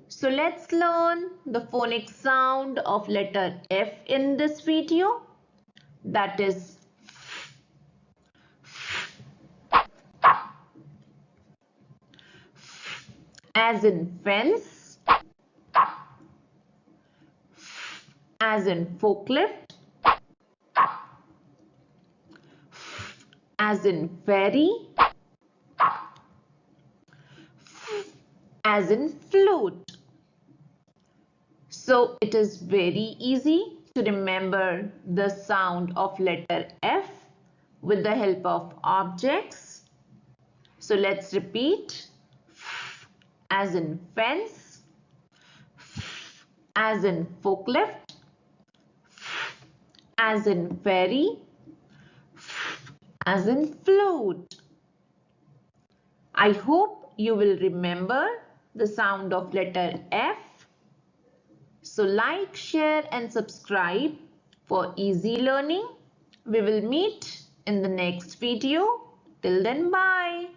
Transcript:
So let's learn the phonic sound of letter F in this video. That is as in fence, as in forklift, as in ferry, as in flute. So it is very easy to remember the sound of letter F with the help of objects. So let's repeat. As in fence, as in forklift, as in ferry, as in flute. I hope you will remember the sound of letter F. So like, share and subscribe for easy learning. We will meet in the next video. Till then, bye.